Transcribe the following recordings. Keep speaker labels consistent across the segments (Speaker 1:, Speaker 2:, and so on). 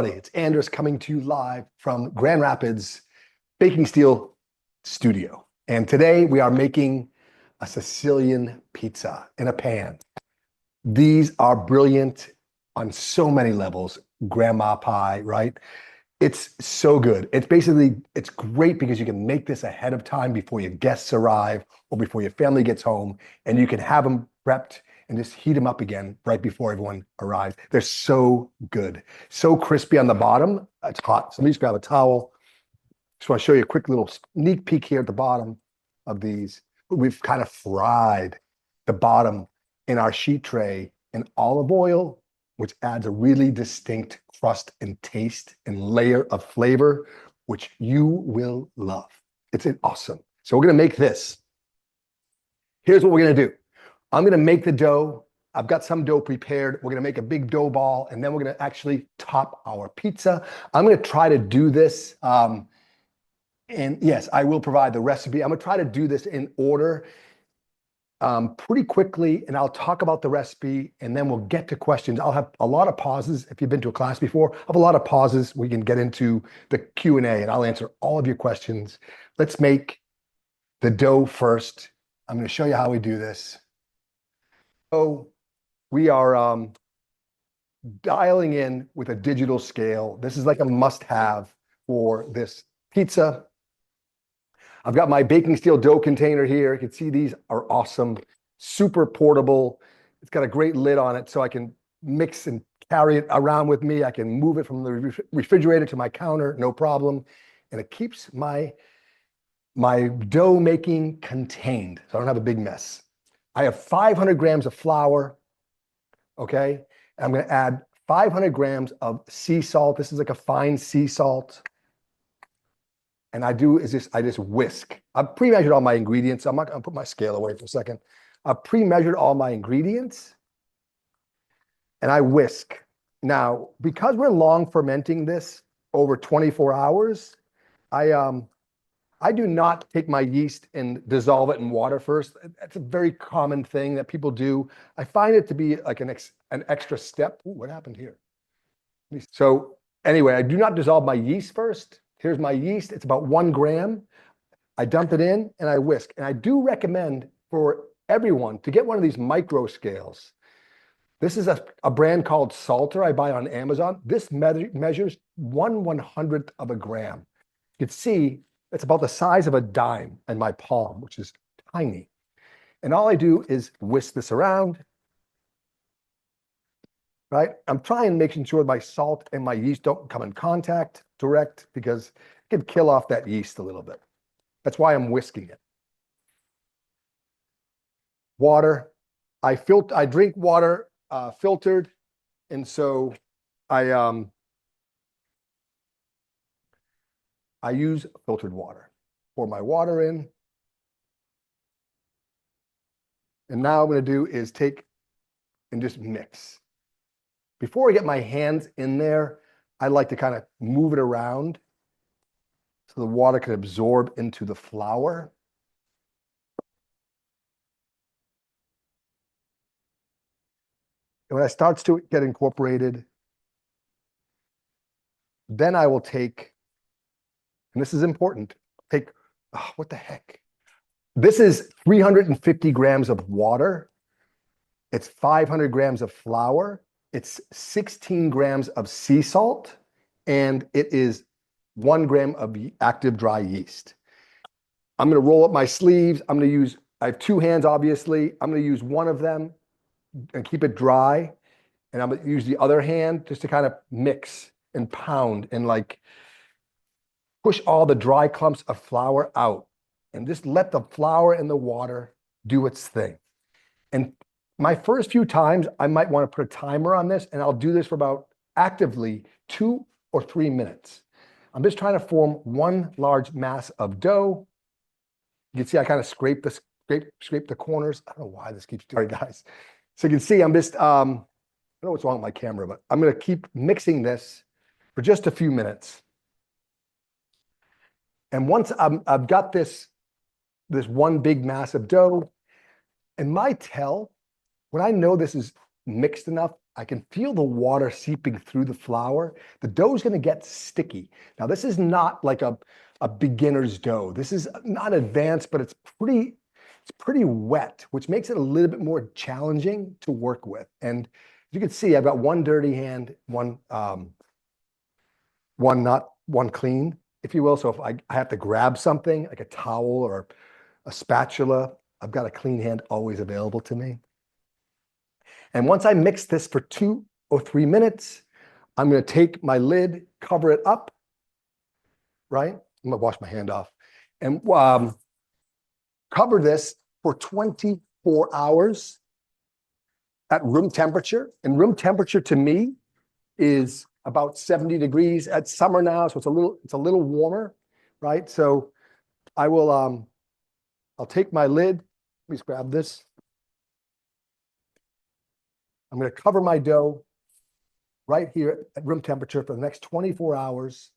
Speaker 1: It's Andris coming to you live from Grand Rapids Baking Steel Studio. And today we are making a Sicilian pizza in a pan. These are brilliant on so many levels. Grandma pie, right? It's so good. It's great because you can make this ahead of time before your guests arrive or before your family gets home, and you can have them prepped and just heat them up again right before everyone arrives. They're so good. So crispy on the bottom. It's hot. So let me just grab a towel. Just want to show you a quick little sneak peek here at the bottom of these. We've kind of fried the bottom in our sheet tray in olive oil, which adds a really distinct crust and taste and layer of flavor, which you will love. It's awesome. So we're gonna make this. Here's what we're gonna do. I'm gonna make the dough. I've got some dough prepared. We're gonna make a big dough ball, and then we're gonna actually top our pizza. I'm gonna try to do this, and yes, I will provide the recipe. I'm gonna try to do this in order pretty quickly, and I'll talk about the recipe, and then we'll get to questions. I'll have a lot of pauses. If you've been to a class before, I have a lot of pauses. We can get into the Q&A, and I'll answer all of your questions. Let's make the dough first. I'm going to show you how we do this. So we are dialing in with a digital scale. This is like a must-have for this pizza. I've got my baking steel dough container here. You can see these are awesome, super portable. It's got a great lid on it so I can mix and carry it around with me. I can move it from the refrigerator to my counter, no problem. And it keeps my dough making contained, so I don't have a big mess. I have 500 grams of flour, okay? And I'm gonna add 500 grams of sea salt. This is like a fine sea salt. And I just whisk. I've pre-measured all my ingredients. I'm not gonna put my scale away for a second. I've pre-measured all my ingredients and I whisk. Now, because we're long fermenting this over 24 hours, I do not take my yeast and dissolve it in water first. That's a very common thing that people do. I find it to be like an extra step. Ooh, what happened here? So anyway, I do not dissolve my yeast first. Here's my yeast. It's about 1 gram. I dump it in and I whisk. And I do recommend for everyone to get one of these micro scales. This is a brand called Salter. I buy it on Amazon. This measures 1/100th of a gram. You can see it's about the size of a dime in my palm, which is tiny. And all I do is whisk this around. Right? I'm trying making sure my salt and my yeast don't come in contact direct because it can kill off that yeast a little bit. That's why I'm whisking it. Water. I drink water filtered, and so I use filtered water. Pour my water in. And now what I'm going to do is take and just mix. Before I get my hands in there, I like to kind of move it around so the water can absorb into the flour. And when it starts to get incorporated, then I will take, and this is important, what the heck? This is 350 grams of water. It's 500 grams of flour. It's 16 grams of sea salt, and it is 1 gram of active dry yeast. I'm gonna roll up my sleeves. I have 2 hands, obviously. I'm gonna use one of them and keep it dry. And I'm gonna use the other hand just to kind of mix and pound and like push all the dry clumps of flour out and just let the flour and the water do its thing. And my first few times, I might want to put a timer on this, and I'll do this for about actively 2 or 3 minutes. I'm just trying to form one large mass of dough. You can see I kind of scrape the corners. I don't know why this keeps doing, guys. So you can see I'm just, I don't know what's wrong with my camera, but I'm going to keep mixing this for just a few minutes. And once I've got this one big mass of dough, and my tell, when I know this is mixed enough, I can feel the water seeping through the flour. The dough is going to get sticky. Now, this is not like a beginner's dough. This is not advanced, but it's pretty wet, which makes it a little bit more challenging to work with. And as you can see, I've got one dirty hand, one clean, if you will. So if I have to grab something like a towel or a spatula, I've got a clean hand always available to me. And once I mix this for 2 or 3 minutes, I'm going to take my lid, cover it up, right? I'm going to wash my hand off and cover this for 24 hours at room temperature. And room temperature to me is about 70 degrees at summer now, so it's a little warmer, right? So I will I'll take my lid. Let me just grab this. I'm going to cover my dough right here at room temperature for the next 24 hours.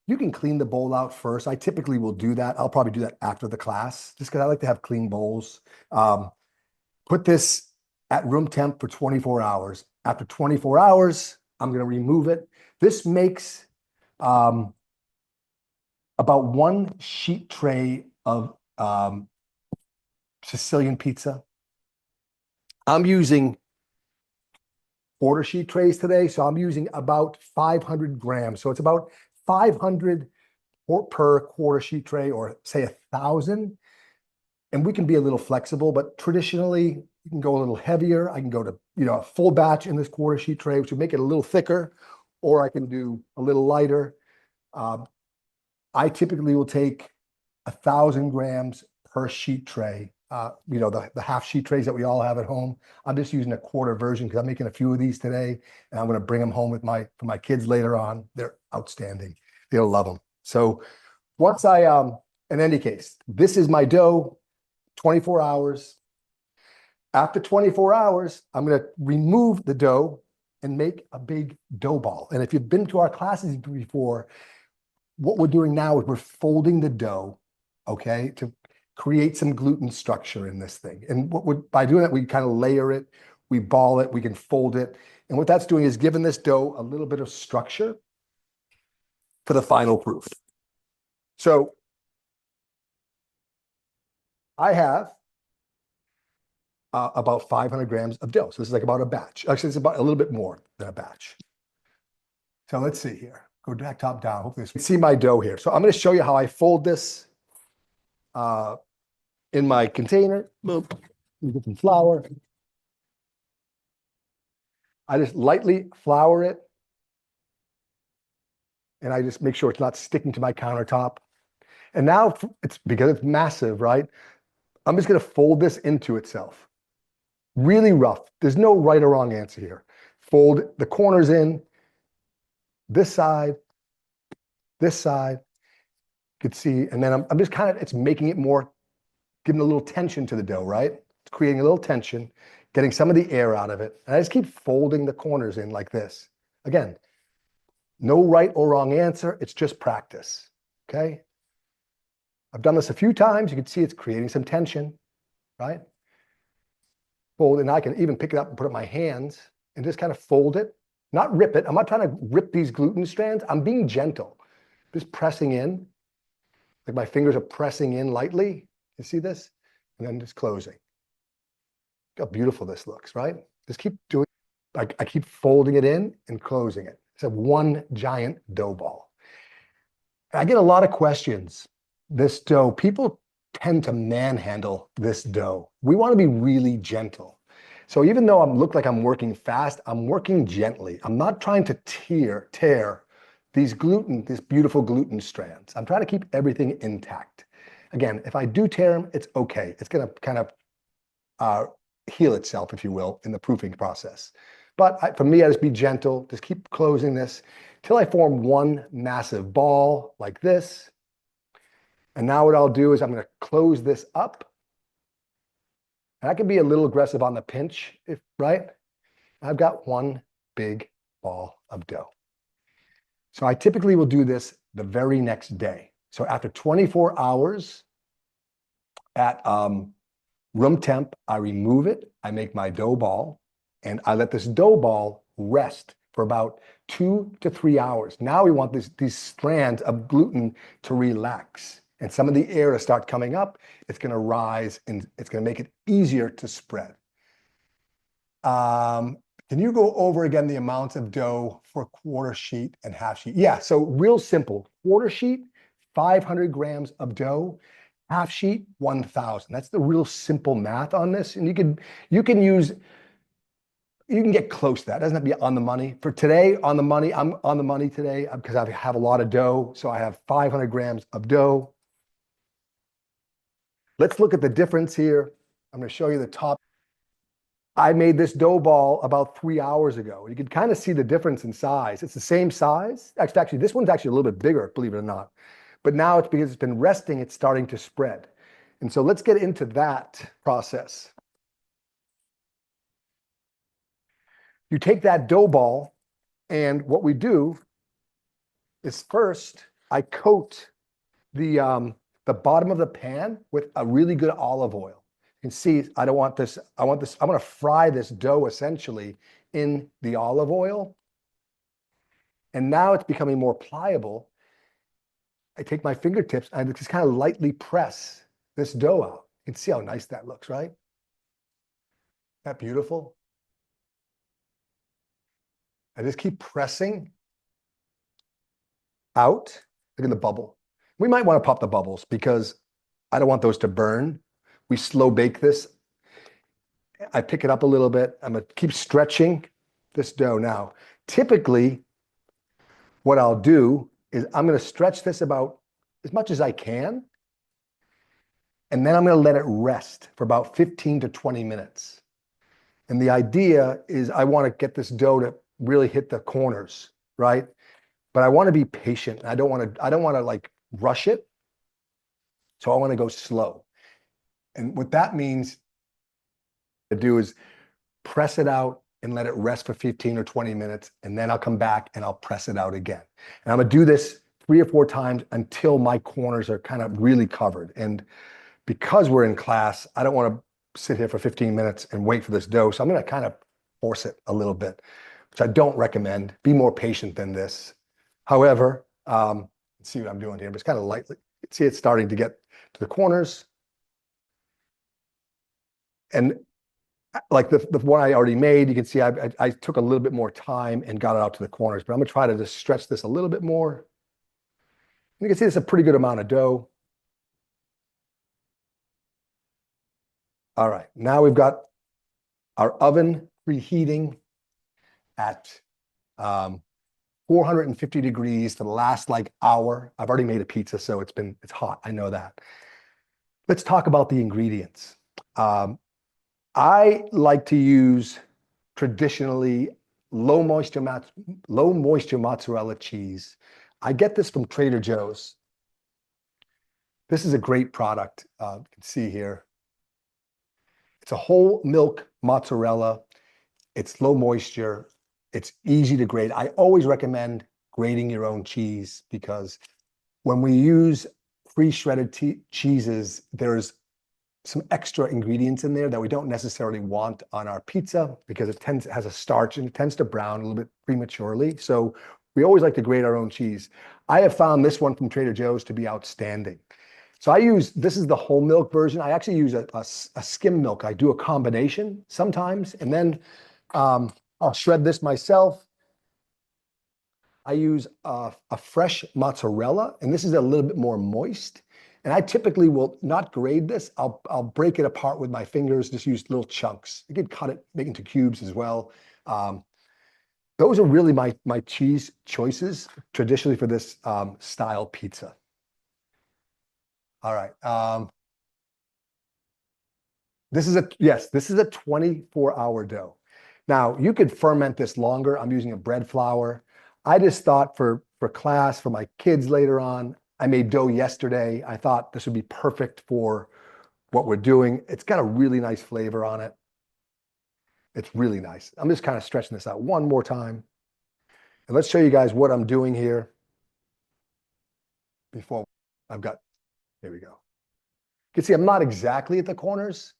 Speaker 1: You can clean the bowl out first. I typically will do that. I'll probably do that after the class, just because I like to have clean bowls. Put this at room temp for 24 hours. After 24 hours, I'm going to remove it. This makes about 1 sheet tray of Sicilian pizza. I'm using quarter sheet trays today, so I'm using about 500 grams. So it's about 500 per quarter sheet tray, or say 1,000. And we can be a little flexible, but traditionally you can go a little heavier. I can go to a full batch in this quarter sheet tray, which would make it a little thicker, or I can do a little lighter. I typically will take 1,000 grams per sheet tray. The half sheet trays that we all have at home. I'm just using a quarter version because I'm making a few of these today, and I'm going to bring them home for my kids later on. They're outstanding. They'll love them. So once in any case, this is my dough, 24 hours. After 24 hours, I'm going to remove the dough and make a big dough ball. And if you've been to our classes before, what we're doing now is we're folding the dough, okay, to create some gluten structure in this thing. And by doing that, we kind of layer it, we ball it, we can fold it. And what that's doing is giving this dough a little bit of structure for the final proof. So I have about 500 grams of dough. So this is like about a batch. Actually, it's about a little bit more than a batch. So let's see here. Go back top down. Hopefully you can see my dough here. So I'm going to show you how I fold this in my container. Boop. Get some flour. I just lightly flour it. And I just make sure it's not sticking to my countertop. And now because it's massive, right? I'm just going to fold this into itself. Really rough. There's no right or wrong answer here. Fold the corners in, this side. You could see, and then I'm just it's making it more, giving a little tension to the dough, right? It's creating a little tension, getting some of the air out of it. And I just keep folding the corners in like this. Again, no right or wrong answer. It's just practice, okay? I've done this a few times. You can see it's creating some tension, right? Fold, and I can even pick it up and put it in my hands and just kind of fold it, not rip it. I'm not trying to rip these gluten strands. I'm being gentle, just pressing in, like my fingers are pressing in lightly. You see this? And then just closing. Look how beautiful this looks, right? Just keep doing, I keep folding it in and closing it. It's a one giant dough ball. I get a lot of questions. This dough, people tend to manhandle this dough. We want to be really gentle. So even though I look like I'm working fast, I'm working gently. I'm not trying to tear these beautiful gluten strands. I'm trying to keep everything intact. Again, if I do tear them, it's okay. It's going to kind of heal itself, if you will, in the proofing process. But for me, I just be gentle, just keep closing this till I form one massive ball like this. And now what I'll do is I'm going to close this up. And I can be a little aggressive on the pinch, right? I've got one big ball of dough. So I typically will do this the very next day. So after 24 hours at room temp, I remove it. I make my dough ball. And I let this dough ball rest for about 2 to 3 hours. Now we want these strands of gluten to relax. And some of the air to start coming up. It's going to rise and it's going to make it easier to spread. Can you go over again the amounts of dough for quarter sheet and half sheet? Yeah, so real simple. Quarter sheet, 500 grams of dough. Half sheet, 1,000. That's the real simple math on this. And you can get close to that. It doesn't have to be on the money. For today, on the money, I'm on the money today because I have a lot of dough. So I have 500 grams of dough. Let's look at the difference here. I'm going to show you the top. I made this dough ball about 3 hours ago. You can kind of see the difference in size. It's the same size. Actually, this one's actually a little bit bigger, believe it or not. But now it's because it's been resting, it's starting to spread. And so let's get into that process. You take that dough ball, and what we do is first I coat the bottom of the pan with a really good olive oil. You can see I don't want this. I'm going to fry this dough essentially in the olive oil. And now it's becoming more pliable. I take my fingertips and I just kind of lightly press this dough out. You can see how nice that looks, right? Isn't that beautiful? I just keep pressing out. Look at the bubble. We might want to pop the bubbles because I don't want those to burn. We slow bake this. I pick it up a little bit. I'm going to keep stretching this dough. Now, typically, what I'll do is I'm going to stretch this about as much as I can. And then I'm going to let it rest for about 15 to 20 minutes. And the idea is I want to get this dough to really hit the corners, right? But I want to be patient. I don't want to like rush it. So I want to go slow. And what that means to do is press it out and let it rest for 15 or 20 minutes. And then I'll come back and I'll press it out again. And I'm going to do this 3 or 4 times until my corners are kind of really covered. And because we're in class, I don't want to sit here for 15 minutes and wait for this dough. So I'm going to kind of force it a little bit, which I don't recommend. Be more patient than this. However, let's see what I'm doing here. But it's kind of lightly. See, it's starting to get to the corners. And like the one I already made, you can see I took a little bit more time and got it out to the corners, but I'm gonna try to just stretch this a little bit more. You can see it's a pretty good amount of dough. All right, now we've got our oven preheating at 450 degrees for the last like hour. I've already made a pizza, so it's hot. I know that. Let's talk about the ingredients. I like to use traditionally low moisture mozzarella cheese. I get this from Trader Joe's. This is a great product. You can see here. It's a whole milk mozzarella. It's low moisture. It's easy to grate. I always recommend grating your own cheese because when we use pre-shredded cheeses, there's some extra ingredients in there that we don't necessarily want on our pizza because it has a starch and it tends to brown a little bit prematurely. So we always like to grate our own cheese. I have found this one from Trader Joe's to be outstanding. So this is the whole milk version. I actually use a skim milk. I do a combination sometimes, and then I'll shred this myself. I use a fresh mozzarella, and this is a little bit more moist. And I typically will not grade this. I'll break it apart with my fingers, just use little chunks. You can cut it, make it into cubes as well. Those are really my cheese choices traditionally for this style pizza. All right. This is a 24-hour dough. Now you could ferment this longer. I'm using a bread flour. I just thought for class, for my kids later on, I made dough yesterday. I thought this would be perfect for what we're doing. It's got a really nice flavor on it. It's really nice. I'm just kind of stretching this out one more time. And let's show you guys what I'm doing here before here we go. You can see I'm not exactly at the corners.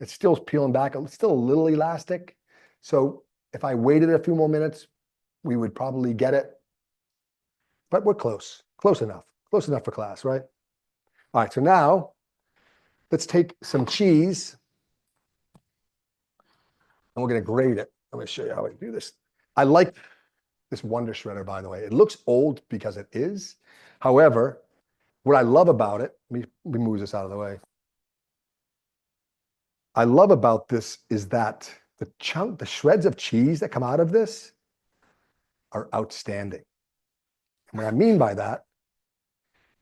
Speaker 1: It's still peeling back. It's still a little elastic. So if I waited a few more minutes, we would probably get it. But we're close enough for class, right? All right, so now let's take some cheese and we're gonna grate it. I'm gonna show you how I do this. I like this Wonder Shredder, by the way. It looks old because it is. However, what I love about it, let me move this out of the way. I love about this is that the shreds of cheese that come out of this are outstanding. And what I mean by that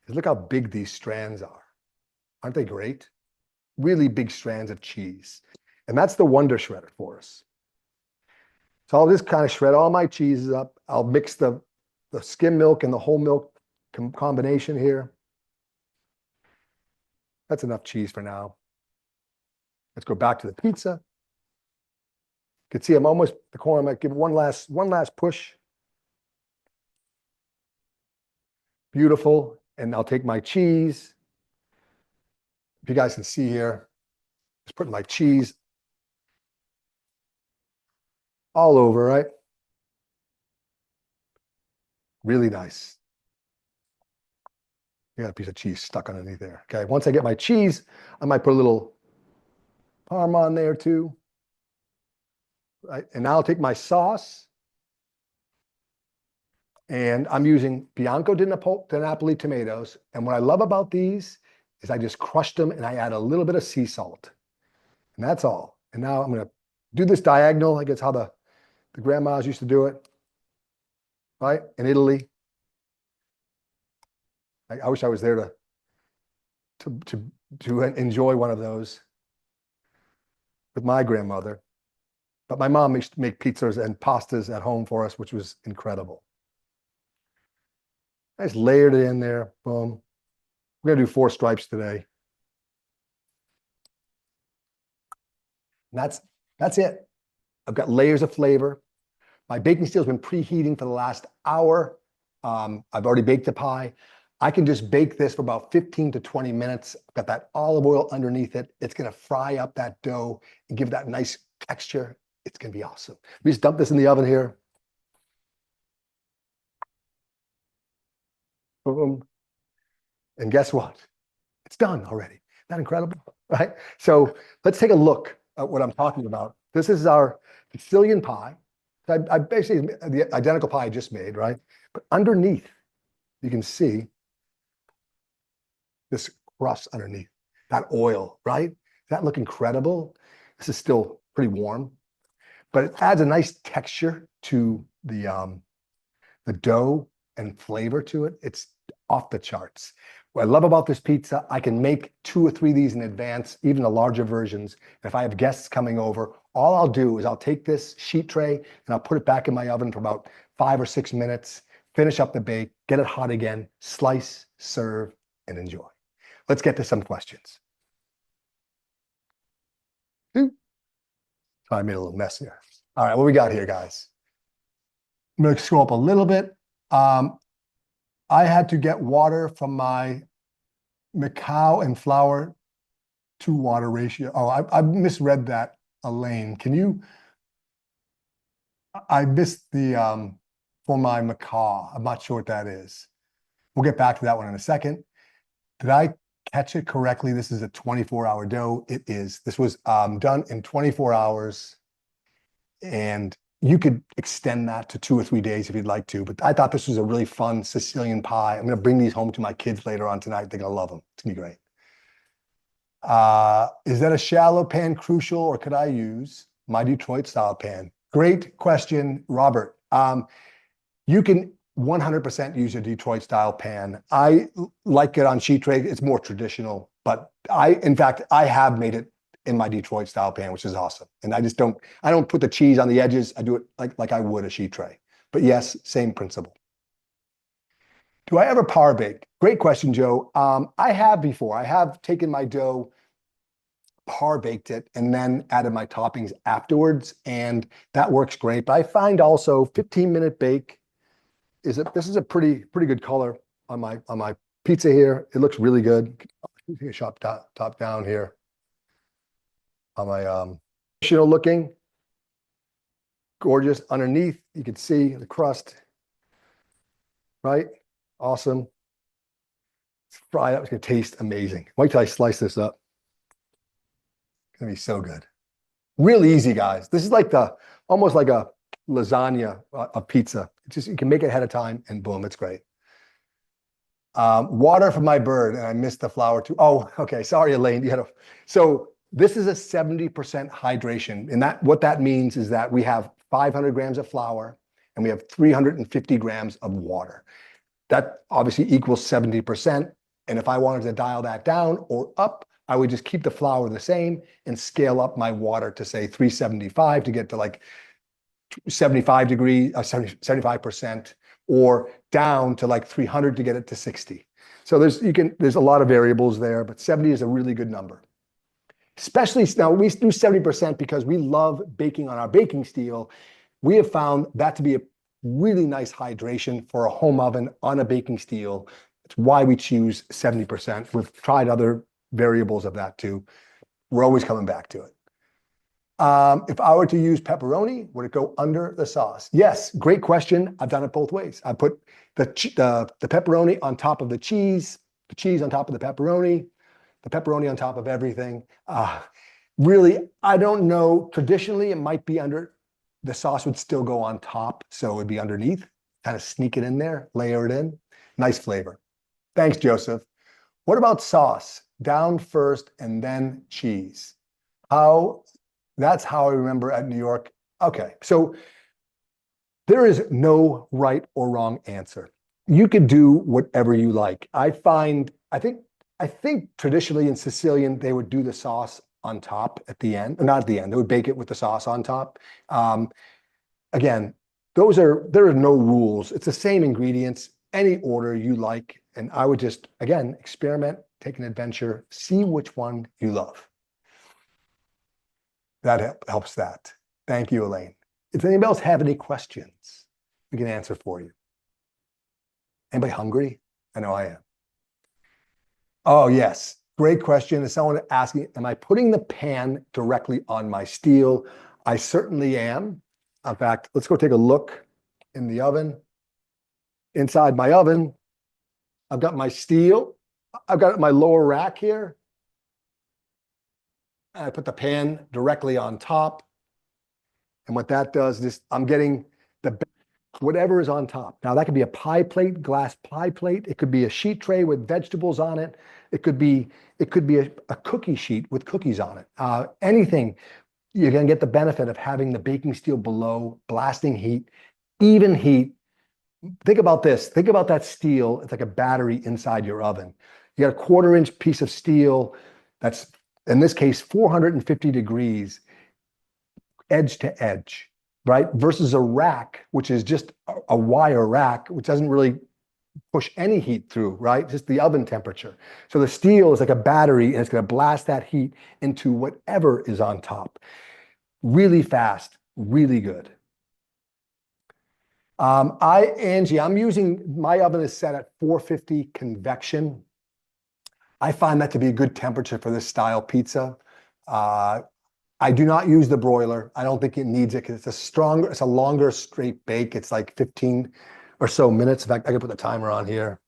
Speaker 1: is look how big these strands are. Aren't they great? Really big strands of cheese. And that's the Wonder Shredder for us. So I'll just kind of shred all my cheeses up. I'll mix the skim milk and the whole milk combination here. That's enough cheese for now. Let's go back to the pizza. You can see I'm almost the corner. I might give it one last push. Beautiful. And I'll take my cheese. If you guys can see here, just putting my cheese all over, right? Really nice. I got a piece of cheese stuck underneath there. Okay, once I get my cheese, I might put a little parm on there too. Right, and now I'll take my sauce. And I'm using Bianco di Napoli tomatoes. And what I love about these is I just crushed them and I add a little bit of sea salt. And that's all. And now I'm going to do this diagonal. I guess how the grandmas used to do it, right? In Italy. I wish I was there to enjoy one of those with my grandmother. But my mom used to make pizzas and pastas at home for us, which was incredible. I just layered it in there. Boom. We're going to do 4 stripes today. And that's it. I've got layers of flavor. My baking steel has been preheating for the last hour. I've already baked the pie. I can just bake this for about 15 to 20 minutes. I've got that olive oil underneath it. It's going to fry up that dough and give that nice texture. It's going to be awesome. We just dump this in the oven here. Boom. And guess what? It's done already. Isn't that incredible? Right? So let's take a look at what I'm talking about. This is our Sicilian pie. I basically, the identical pie I just made, right? But underneath, you can see this crust underneath, that oil, right? Does that look incredible? This is still pretty warm, but it adds a nice texture to the dough and flavor to it. It's off the charts. What I love about this pizza, I can make 2 or 3 of these in advance, even the larger versions. And if I have guests coming over, all I'll do is I'll take this sheet tray and I'll put it back in my oven for about 5 or 6 minutes, finish up the bake, get it hot again, slice, serve, and enjoy. Let's get to some questions. So I made a little mess here. All right, what we got here, guys? I'm going to scroll up a little bit. I had to get water from my Macau and flour to water ratio. Oh, I misread that, Elaine. Can you? I missed the for my macaw. I'm not sure what that is. We'll get back to that one in a second. Did I catch it correctly? This is a 24-hour dough. It is. This was done in 24 hours. And you could extend that to 2 or 3 days if you'd like to. But I thought this was a really fun Sicilian pie. I'm going to bring these home to my kids later on tonight. They're going to love them. It's going to be great. Is that a shallow pan crucial, or could I use my Detroit style pan? Great question, Robert. You can 100% use a Detroit style pan. I like it on sheet tray. It's more traditional, but in fact, I have made it in my Detroit style pan, which is awesome. And I don't put the cheese on the edges. I do it like I would a sheet tray. But yes, same principle. Do I ever par bake? Great question, Joe. I have before. I have taken my dough, par baked it, and then added my toppings afterwards, and that works great. But I find also 15-minute bake this is a pretty good color on my pizza here. It looks really good. Take a shot top down here on my traditional looking. gorgeous. Underneath, you can see the crust, right? Awesome. Fry up. It's going to taste amazing. Wait till I slice this up. It's going to be so good. Really easy, guys. This is like almost like a lasagna of pizza. It's just, you can make it ahead of time and boom, it's great. Water for my bird, and I missed the flour too. Oh, okay. Sorry, Elaine. So this is a 70% hydration. And what that means is that we have 500 grams of flour and we have 350 grams of water. That obviously equals 70%. And if I wanted to dial that down or up, I would just keep the flour the same and scale up my water to say 375 to get to like 75%, or down to like 300 to get it to 60. So there's a lot of variables there, but 70 is a really good number. Especially now, we do 70% because we love baking on our baking steel. We have found that to be a really nice hydration for a home oven on a baking steel. It's why we choose 70%. We've tried other variables of that too. We're always coming back to it. If I were to use pepperoni, would it go under the sauce? Yes, great question. I've done it both ways. I put the pepperoni on top of the cheese on top of the pepperoni on top of everything. Really, I don't know. Traditionally, it might be under, the sauce would still go on top, so it would be underneath. Kind of sneak it in there, layer it in. Nice flavor. Thanks, Joseph. What about sauce? Down first and then cheese. That's how I remember at New York. Okay, so there is no right or wrong answer. You could do whatever you like. I think traditionally in Sicilian, they would do the sauce on top at the end, not at the end. They would bake it with the sauce on top. Again, there are no rules. It's the same ingredients, any order you like. And I would just, again, experiment, take an adventure, see which one you love. That helps that. Thank you, Elaine. If anybody else have any questions, we can answer for you. Anybody hungry? I know I am. Oh, yes. Great question. Is someone asking, am I putting the pan directly on my steel? I certainly am. In fact, let's go take a look in the oven. Inside my oven, I've got my steel. I've got my lower rack here. I put the pan directly on top. And what that does is I'm getting whatever is on top. Now that could be a pie plate, glass pie plate. It could be a sheet tray with vegetables on it. It could be a cookie sheet with cookies on it. Anything, you're going to get the benefit of having the baking steel below, blasting heat, even heat. Think about this. Think about that steel. It's like a battery inside your oven. You got a 1/4-inch piece of steel that's, in this case, 450 degrees, edge to edge, right? Versus a rack, which is just a wire rack, which doesn't really push any heat through, right? Just the oven temperature. So the steel is like a battery, and it's going to blast that heat into whatever is on top. Really fast, really good. Angie, my oven is set at 450 convection. I find that to be a good temperature for this style pizza. I do not use the broiler. I don't think it needs it because it's a longer straight bake. It's like 15 or so minutes. In fact, I can put the timer on here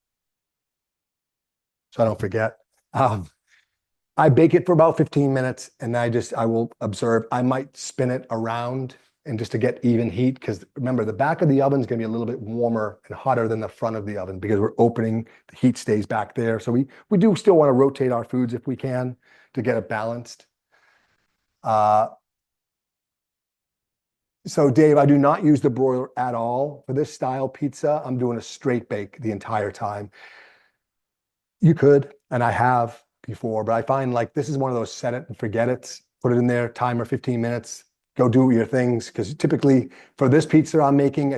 Speaker 1: so I don't forget. I bake it for about 15 minutes and I will observe. I might spin it around and just to get even heat, because remember, the back of the oven is going to be a little bit warmer and hotter than the front of the oven because we're opening, the heat stays back there. So we do still want to rotate our foods if we can to get it balanced. So Dave, I do not use the broiler at all for this style pizza. I'm doing a straight bake the entire time. You could, and I have before, but I find like this is one of those set it and forget it. Put it in there, timer 15 minutes. Go do your things, because typically for this pizza I'm making,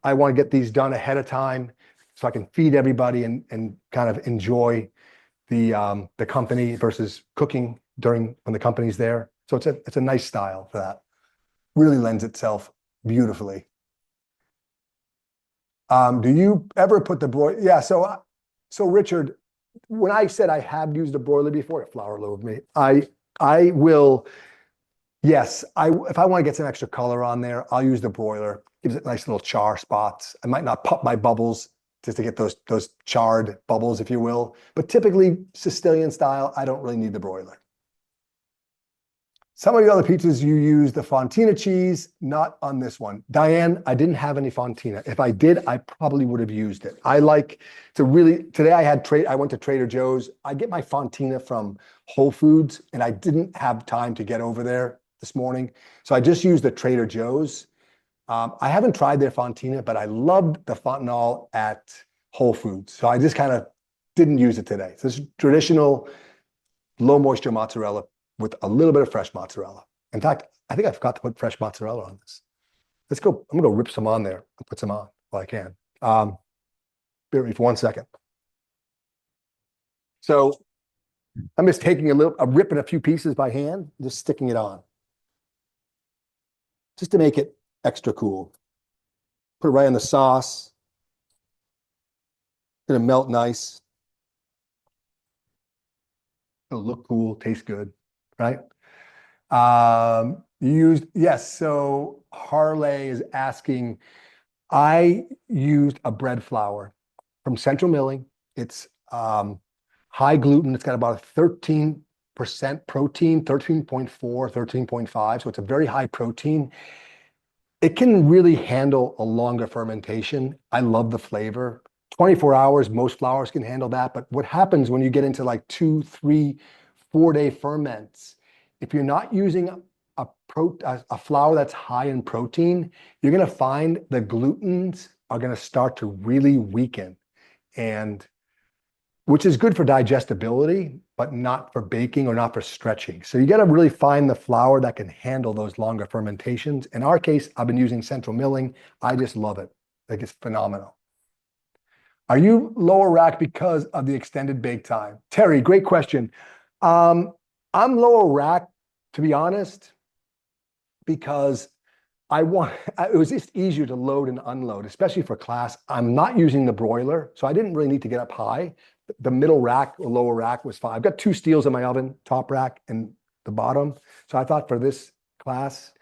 Speaker 1: I want to get these done ahead of time so I can feed everybody and kind of enjoy the company versus cooking when the company's there. So it's a nice style for that. Really lends itself beautifully. Do you ever put the broiler? Yeah. So Richard, when I said I have used a broiler before, a flour loaf me, I will. Yes, if I want to get some extra color on there, I'll use the broiler. Gives it nice little char spots. I might not pop my bubbles just to get those charred bubbles, if you will. But typically, Sicilian style, I don't really need the broiler. Some of the other pizzas you use the fontina cheese, not on this one. Diane, I didn't have any fontina. If I did, I probably would have used it. I like to really, today I went to Trader Joe's. I get my fontina from Whole Foods, and I didn't have time to get over there this morning. So I just used the Trader Joe's. I haven't tried their fontina, but I loved the fontanelle at Whole Foods. So I just kind of didn't use it today. So this is traditional low moisture mozzarella with a little bit of fresh mozzarella. In fact, I think I forgot to put fresh mozzarella on this. Let's go. I'm going to rip some on there and put some on while I can. Bear with me for 1 second. So I'm just taking a rip in a few pieces by hand, just sticking it on, just to make it extra cool. Put it right in the sauce. Gonna melt nice. It'll look cool, taste good, right? Yes, so Harley is asking, I used a bread flour from Central Milling. It's high gluten. It's got about a 13% protein, 13.4, 13.5. So it's a very high protein. It can really handle a longer fermentation. I love the flavor. 24 hours, most flours can handle that. But what happens when you get into like 2, 3, 4-day ferments, if you're not using a flour that's high in protein, you're going to find the glutens are going to start to really weaken, and which is good for digestibility, but not for baking or not for stretching. So you got to really find the flour that can handle those longer fermentations. In our case, I've been using Central Milling. I just love it. Like, it's phenomenal. Are you lower rack because of the extended bake time? Terry, great question. I'm lower rack, to be honest, because it was just easier to load and unload, especially for class. I'm not using the broiler, so I didn't really need to get up high. The middle rack or lower rack was fine. I've got 2 steels in my oven, top rack and the bottom. So I thought for this class,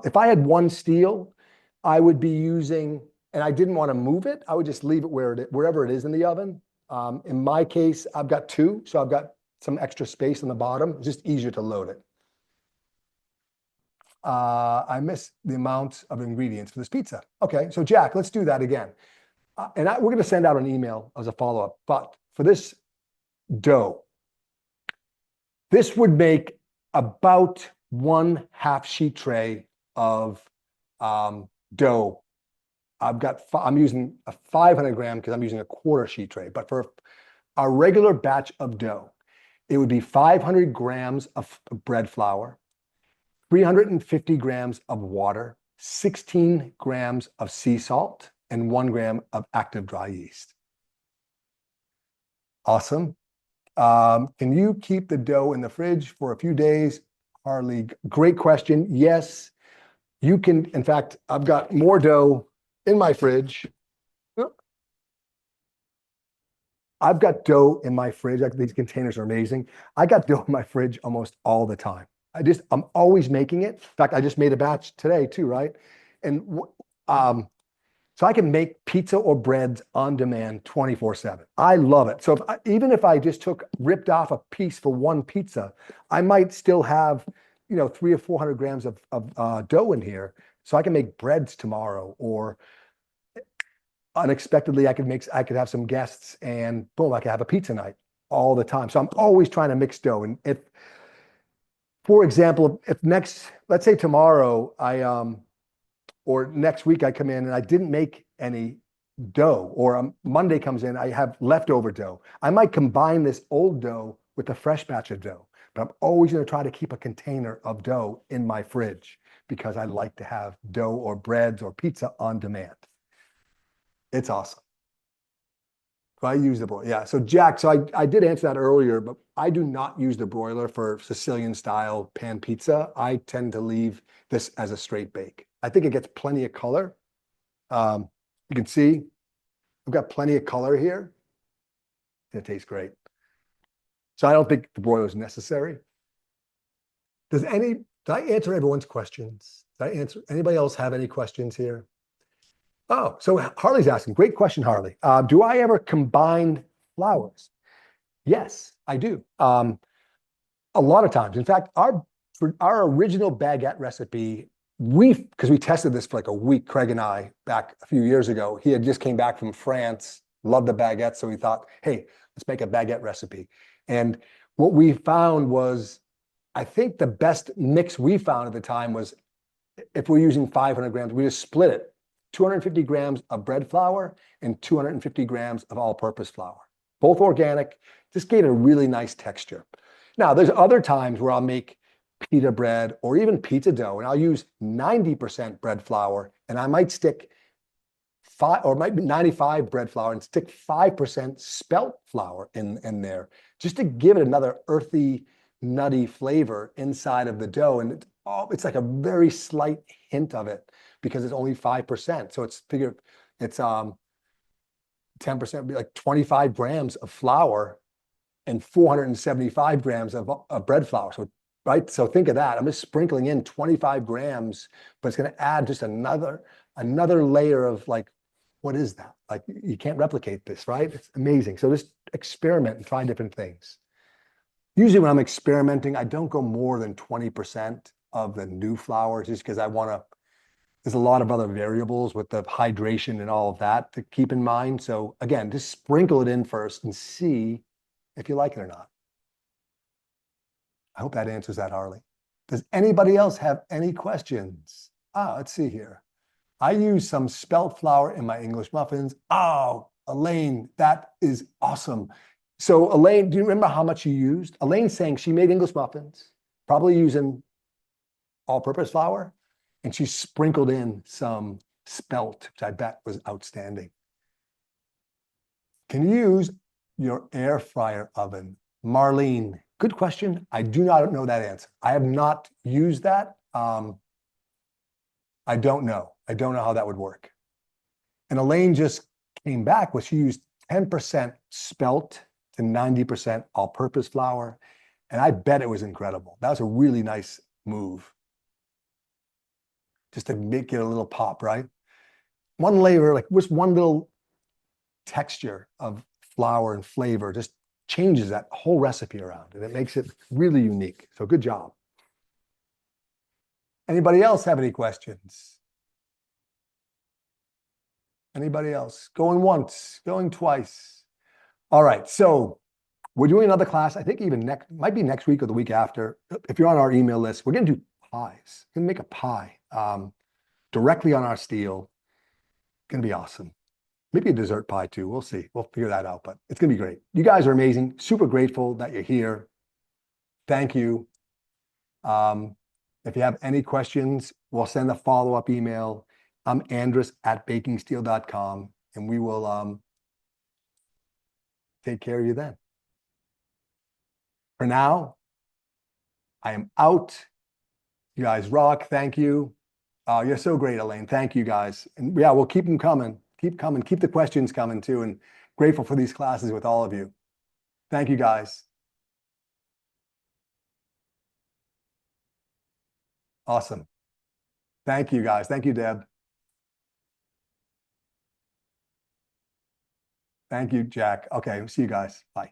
Speaker 1: if I had 1 steel, I would be using, and I didn't want to move it, I would just leave it wherever it is in the oven. In my case, I've got 2, so I've got some extra space on the bottom. It's just easier to load it. I miss the amount of ingredients for this pizza. Okay, so Jack, let's do that again. We're going to send out an email as a follow-up, but for this dough, this would make about 1/2 sheet tray of dough. I'm using a 500 gram because I'm using a 1/4 sheet tray, but for a regular batch of dough, it would be 500 grams of bread flour, 350 grams of water, 16 grams of sea salt, and 1 gram of active dry yeast. Awesome. Can you keep the dough in the fridge for a few days? Harley, great question. Yes, you can. In fact, I've got more dough in my fridge. I've got dough in my fridge. These containers are amazing. I got dough in my fridge almost all the time. I'm always making it. In fact, I just made a batch today too, right? And so I can make pizza or breads on demand 24/7. I love it. So even if I just ripped off a piece for 1 pizza, I might still have, 300 or 400 grams of dough in here. So I can make breads tomorrow, or unexpectedly, I could have some guests and boom, I could have a pizza night all the time. So I'm always trying to mix dough. And for example, let's say tomorrow or next week I come in and I didn't make any dough, or Monday comes in, I have leftover dough. I might combine this old dough with a fresh batch of dough, but I'm always going to try to keep a container of dough in my fridge because I like to have dough or breads or pizza on demand. It's awesome. I use the broiler. Yeah. So Jack, I did answer that earlier, but I do not use the broiler for Sicilian style pan pizza. I tend to leave this as a straight bake. I think it gets plenty of color. You can see I've got plenty of color here. It tastes great. So I don't think the broiler is necessary. Does Did I answer everyone's questions? Did I answer? Anybody else have any questions here? Oh, so Harley's asking, great question, Harley. Do I ever combine flours? Yes, I do. A lot of times. In fact, our original baguette recipe, because we tested this for like a week, Craig and I, back a few years ago. He had just came back from France, loved the baguette, so we thought, hey, let's make a baguette recipe. And what we found was, I think the best mix we found at the time was, if we're using 500 grams, we just split it. 250 grams of bread flour and 250 grams of all-purpose flour. Both organic, just gave it a really nice texture. Now, there's other times where I'll make pita bread or even pizza dough, and I'll use 90% bread flour, and I might stick 95 bread flour and stick 5% spelt flour in there, just to give it another earthy, nutty flavor inside of the dough. And it's like a very slight hint of it because it's only 5%. So it's 10%, be like 25 grams of flour and 475 grams of bread flour. So, right. So think of that. I'm just sprinkling in 25 grams, but it's going to add just another layer of like, what is that? Like, you can't replicate this, right? It's amazing. So just experiment and try different things. Usually when I'm experimenting, I don't go more than 20% of the new flour, just because there's a lot of other variables with the hydration and all of that to keep in mind. So again, just sprinkle it in first and see if you like it or not. I hope that answers that, Harley. Does anybody else have any questions? Let's see here. I use some spelt flour in my English muffins. Oh, Elaine, that is awesome. So Elaine, do you remember how much you used? Elaine's saying she made English muffins, probably using all-purpose flour, and she sprinkled in some spelt, which I bet was outstanding. Can you use your air fryer oven? Marlene, good question. I do not know that answer. I have not used that. I don't know. I don't know how that would work. And Elaine just came back with, she used 10% spelt to 90% all-purpose flour. And I bet it was incredible. That was a really nice move. Just to make it a little pop, right? One layer, like just one little texture of flour and flavor just changes that whole recipe around, and it makes it really unique. So good job. Anybody else have any questions? Anybody else? Going once, going twice. All right, so we're doing another class, I think even might be next week or the week after. If you're on our email list, we're gonna do pies. We're gonna make a pie directly on our steel. Gonna be awesome. Maybe a dessert pie too. We'll see. We'll figure that out, but it's gonna be great. You guys are amazing. Super grateful that you're here. Thank you. If you have any questions, we'll send a follow-up email. I'm Andris at bakingsteel.com, and we will take care of you then. For now, I am out. You guys rock. Thank you. You're so great, Elaine. Thank you, guys. And yeah, we'll keep them coming. Keep coming. Keep the questions coming too. And grateful for these classes with all of you. Thank you, guys. Awesome. Thank you, guys. Thank you, Deb. Thank you, Jack. Okay, see you guys. Bye.